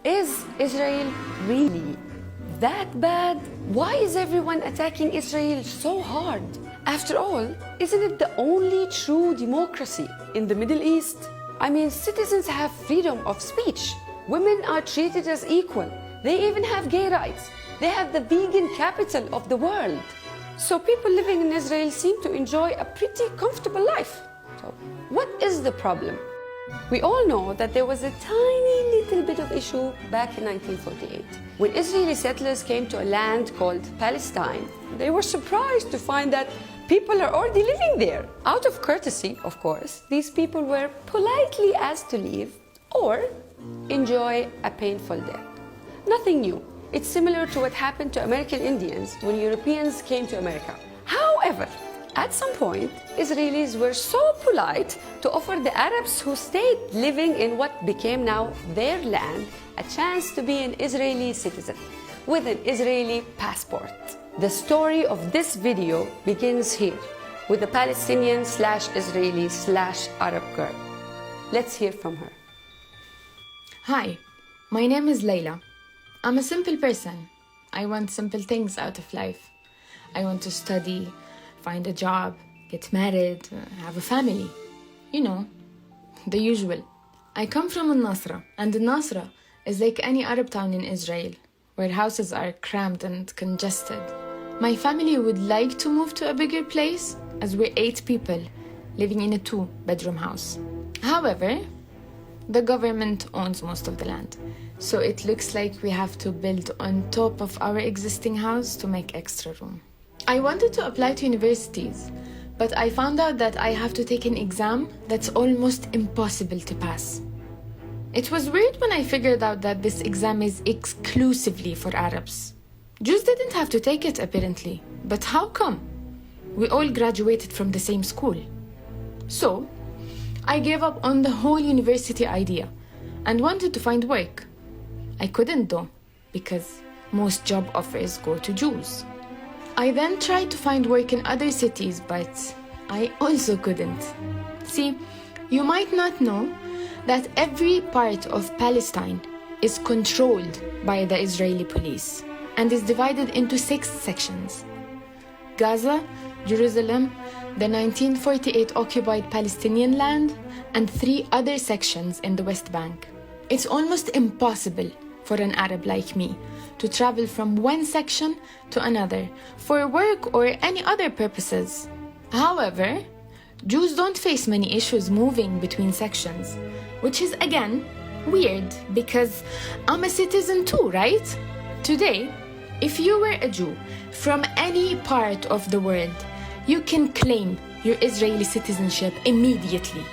Is Israel really that bad? Why is everyone attacking Israel so hard? After all, isn't it the only true democracy in the Middle East? I mean, citizens have freedom of speech. Women are treated as equal. They even have gay rights. They have the vegan capital of the world. So people living in Israel seem to enjoy a pretty comfortable life. So what is the problem? We all know that there was a tiny little bit of issue back in 1948. When Israeli settlers came to a land called Palestine, they were surprised to find that people are already living there. Out of courtesy, of course, these people were politely asked to leave or enjoy a painful death. Nothing new. It's similar to what happened to American Indians when Europeans came to America. However, at some point, Israelis were so polite to offer the Arabs who stayed living in what became now their land a chance to be an Israeli citizen with an Israeli passport. The story of this video begins here with a Palestinian/Israeli/Arab girl. Let's hear from her. Hi, my name is Layla. I'm a simple person. I want simple things out of life. I want to study, find a job, get married, have a family. You know, the usual. I come from Al-Nasra, and Al-Nasra is like any Arab town in Israel, where houses are cramped and congested. My family would like to move to a bigger place, as we're 8 people living in a 2-bedroom house. However, the government owns most of the land, so it looks like we have to build on top of our existing house to make extra room. I wanted to apply to universities, but I found out that I have to take an exam that's almost impossible to pass. It was weird when I figured out that this exam is exclusively for Arabs. Jews didn't have to take it, apparently. But how come? We all graduated from the same school. So, I gave up on the whole university idea and wanted to find work. I couldn't though, because most job offers go to Jews. I then tried to find work in other cities, but I also couldn't. See, you might not know that every part of Palestine is controlled by the Israeli police and is divided into 6 sections: Gaza, Jerusalem, the 1948 occupied Palestinian land, and 3 other sections in the West Bank. It's almost impossible for an Arab like me to travel from one section to another for work or any other purposes. However, Jews don't face many issues moving between sections, which is again weird because I'm a citizen too, right? Today, if you were a Jew from any part of the world, you can claim your Israeli citizenship immediately.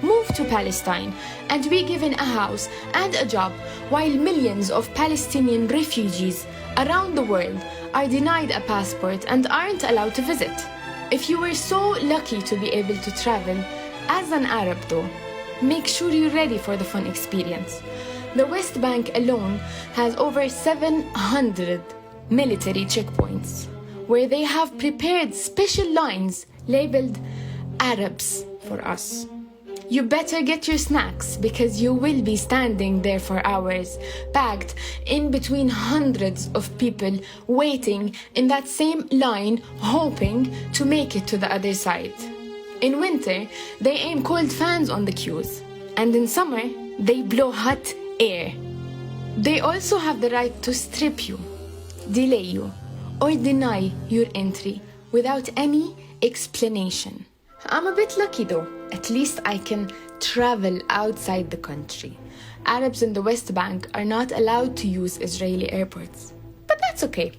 Move to Palestine and be given a house and a job, while millions of Palestinian refugees around the world are denied a passport and aren't allowed to visit. If you were so lucky to be able to travel as an Arab though, make sure you're ready for the fun experience. The West Bank alone has over 700 military checkpoints where they have prepared special lines labeled Arabs for us. You better get your snacks because you will be standing there for hours, packed in between hundreds of people waiting in that same line, hoping to make it to the other side. In winter, they aim cold fans on the queues, and in summer, they blow hot air. They also have the right to strip you, delay you, or deny your entry without any explanation. I'm a bit lucky though. At least I can travel outside the country. Arabs in the West Bank are not allowed to use Israeli airports. But that's okay.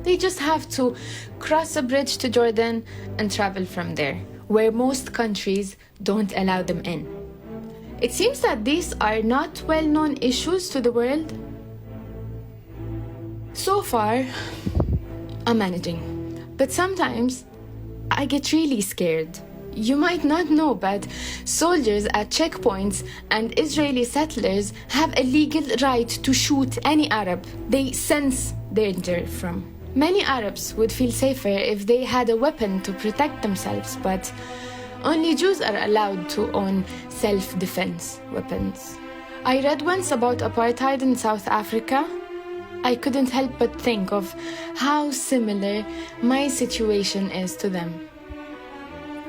They just have to cross a bridge to Jordan and travel from there, where most countries don't allow them in. It seems that these are not well-known issues to the world. So far, I'm managing. But sometimes I get really scared. You might not know, but soldiers at checkpoints and Israeli settlers have a legal right to shoot any Arab they sense danger from. Many Arabs would feel safer if they had a weapon to protect themselves, but only Jews are allowed to own self-defense weapons. I read once about apartheid in South Africa. I couldn't help but think of how similar my situation is to them.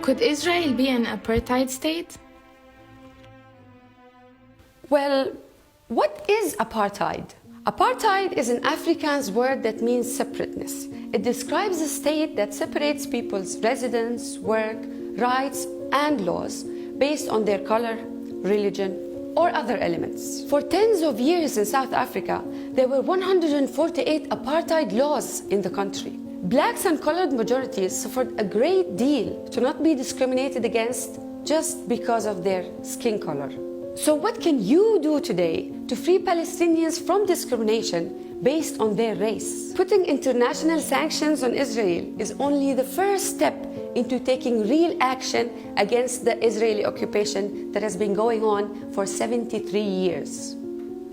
Could Israel be an apartheid state? Well, what is apartheid? Apartheid is an Afrikaans word that means separateness. It describes a state that separates people's residence, work, rights, and laws based on their color, religion, or other elements. For tens of years in South Africa, there were 148 apartheid laws in the country. Blacks and colored majorities suffered a great deal to not be discriminated against just because of their skin color. So what can you do today to free Palestinians from discrimination based on their race? Putting international sanctions on Israel is only the first step into taking real action against the Israeli occupation that has been going on for 73 years.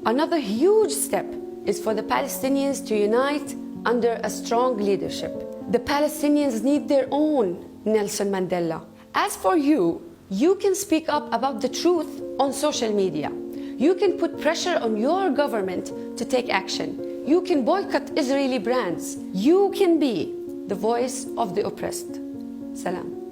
Another huge step is for the Palestinians to unite under a strong leadership. The Palestinians need their own Nelson Mandela. As for you, you can speak up about the truth on social media. You can put pressure on your government to take action. You can boycott Israeli brands. You can be the voice of the oppressed. Salam.